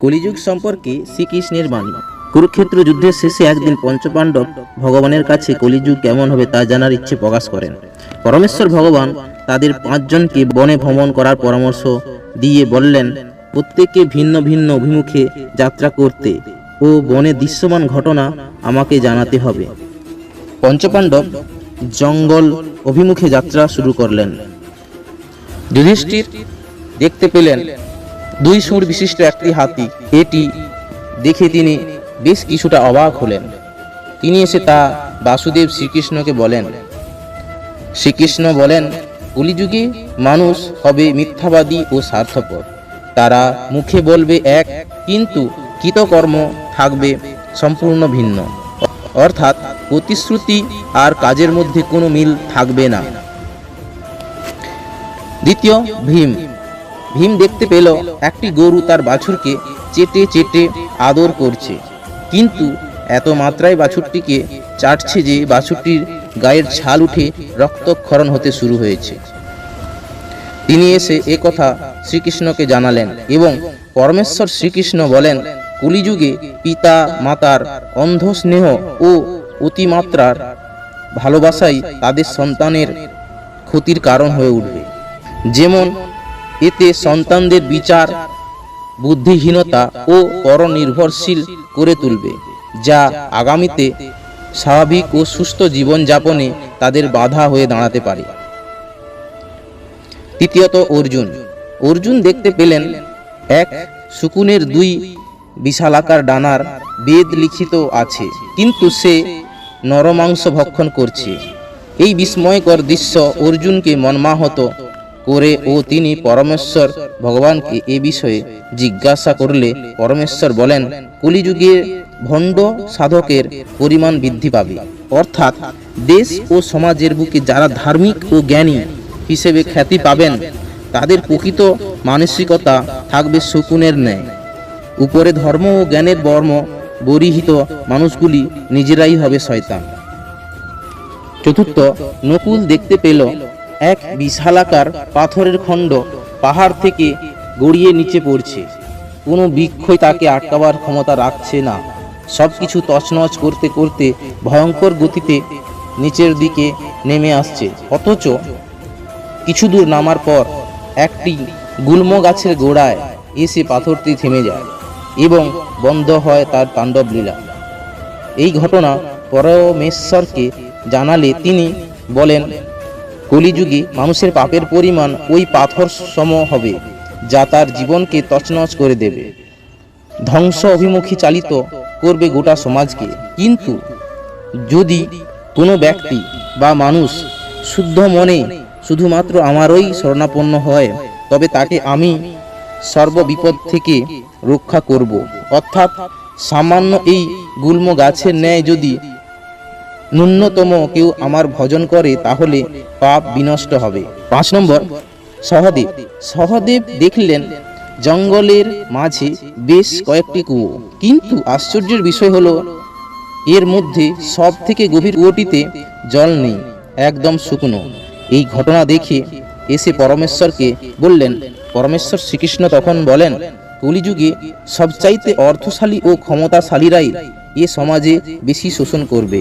কলিযুগ সম্পর্কে শ্রীকৃষ্ণের বাণী। কুরুক্ষেত্র যুদ্ধের শেষে একদিন পঞ্চপাণ্ডব ভগবানের কাছে কলিযুগ কেমন হবে তা জানার ইচ্ছে প্রকাশ করেন। পরমেশ্বর ভগবান তাদের 5 জনকে বনে ভ্রমণ করার পরামর্শ দিয়ে বললেন, প্রত্যেককে ভিন্ন ভিন্ন অভিমুখে যাত্রা করতে ও বনে দৃশ্যমান ঘটনা আমাকে জানাতে হবে। পঞ্চপাণ্ডব জঙ্গল অভিমুখে যাত্রা শুরু করলেন। যুধিষ্ঠির দেখতে পেলেন 2 সুর বিশিষ্ট একটি হাতি। এটি দেখে তিনি বেশ কিছুটা অবাক হলেন। তিনি এসে তা বাসুদেব শ্রীকৃষ্ণকে বলেন। শ্রীকৃষ্ণ বলেন, কলিযুগে মানুষ হবে মিথ্যাবাদী ও স্বার্থপর। তারা মুখে বলবে এক, কিন্তু কৃতকর্ম থাকবে সম্পূর্ণ ভিন্ন, অর্থাৎ প্রতিশ্রুতি আর কাজের মধ্যে কোনো মিল থাকবে না। দ্বিতীয়, ভীম দেখতে পেল একটি গরু তার বাছুরকে চেটে চেটে আদর করছে, কিন্তু এত মাত্রায় বাছুরটিকে চাটছে যে বাছুরটির গায়ের ছাল উঠে রক্তক্ষরণ হতে শুরু হয়েছে। তিনি এসে এ কথা শ্রীকৃষ্ণকে জানালেন এবং পরমেশ্বর শ্রীকৃষ্ণ বলেন, কলিযুগে পিতা মাতার অন্ধ স্নেহ ও অতিমাত্রার ভালোবাসাই তাদের সন্তানের ক্ষতির কারণ হয়ে উঠবে। যেমন এতে সন্তানদের বিচার বুদ্ধিহীনতা ও পরনির্ভরশীল করে তুলবে, যা আগামীতে স্বাভাবিক ও সুস্থ জীবনযাপনে তাদের বাধা হয়ে দাঁড়াতে পারে। তৃতীয়ত, অর্জুন দেখতে পেলেন এক শকুনের 2 বিশালাকার ডানার বেদ লিখিত আছে, কিন্তু সে নরমাংস ভক্ষণ করছে। এই বিস্ময়কর দৃশ্য অর্জুনকে মর্মাহত করে ও তিনি পরমেশ্বর ভগবানকে এ বিষয়ে জিজ্ঞাসা করলে পরমেশ্বর বলেন, কলিযুগে ভণ্ড সাধকের পরিমাণ বৃদ্ধি পাবে, অর্থাৎ দেশ ও সমাজের বুকে যারা ধার্মিক ও জ্ঞানী হিসেবে খ্যাতি পাবেন তাদের প্রকৃত মানসিকতা থাকবে শকুনের ন্যায়। উপরে ধর্ম ও জ্ঞানের বর্ম বরিহিত মানুষগুলি নিজেরাই হবে শয়তান। চতুর্থ, নকুল দেখতে পেল এক বিশালাকার পাথরের খণ্ড পাহাড় থেকে গড়িয়ে নিচে পড়ছে। কোনো বৃক্ষই তাকে আটকাবার ক্ষমতা রাখছে না। সবকিছু তছনছ করতে করতে ভয়ঙ্কর গতিতে নিচের দিকে নেমে আসছে। অথচ কিছু দূর নামার পর একটি গুল্ম গাছের গোড়ায় এসে পাথরটি থেমে যায় এবং বন্ধ হয় তার তাণ্ডব লীলা। এই ঘটনা পরমেশ্বরকে জানালে তিনি বলেন, কলিযুগে মানুষের পাপের পরিমাণ ওই পাথর সম হবে, যা তার জীবনকে তছনছ করে দেবে, ধ্বংস অভিমুখী চালিত করবে গোটা সমাজকে। কিন্তু যদি কোনো ব্যক্তি বা মানুষ শুদ্ধ মনে শুধুমাত্র আমারই শরণাপন্ন হয়, তবে তাকে আমি সর্ববিপদ থেকে রক্ষা করব। অর্থাৎ সামান্য এই গুল্ম গাছের ন্যায় যদি ন্যূনতম কেউ আমার ভজন করে তাহলে পাপ বিনষ্ট হবে। 5 নম্বর, সহদেব দেখলেন জঙ্গলের মাঝে বেশ কয়েকটি কুয়ো, কিন্তু আশ্চর্যের বিষয় হলো এর মধ্যে সব থেকে গভীর কুয়োটিতে জল নেই, একদম শুকনো। এই ঘটনা দেখে এসে পরমেশ্বরকে বললেন। পরমেশ্বর শ্রীকৃষ্ণ তখন বলেন, কলিযুগে সবচাইতে অর্থশালী ও ক্ষমতাশালীরাই এ সমাজে বেশি শোষণ করবে,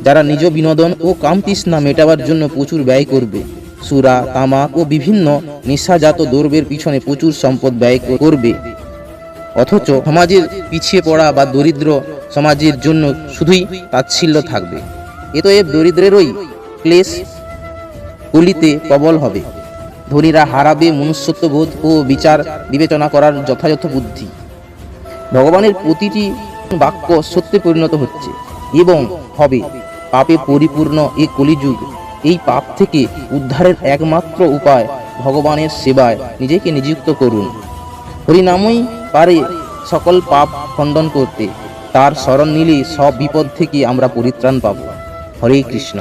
যারা নিজ বিনোদন ও কামতৃষ্ণা মেটাবার জন্য প্রচুর ব্যয় করবে। সুরা, তামাক ও বিভিন্ন নেশাজাত দ্রব্যের পিছনে প্রচুর সম্পদ ব্যয় করবে। অথচ সমাজের পিছিয়ে পড়া বা দরিদ্র সমাজের জন্য শুধুই তাচ্ছিল্য থাকবে। এতএব দরিদ্রেরই ক্লেশ কলিতে প্রবল হবে। ধনীরা হারাবে মনুষ্যত্ববোধ ও বিচার বিবেচনা করার যথাযথ বুদ্ধি। ভগবানের প্রতিটি বাক্য সত্যে পরিণত হচ্ছে এবং হবে। পাপে পরিপূর্ণ এই কলিযুগ। এই পাপ থেকে উদ্ধারের একমাত্র উপায় ভগবানের সেবায় নিজেকে নিযুক্ত করুন। হরিনামই পারে সকল পাপ খণ্ডন করতে। তার শরণ নিলে সব বিপদ থেকে আমরা পরিত্রাণ পাব। হরে কৃষ্ণ।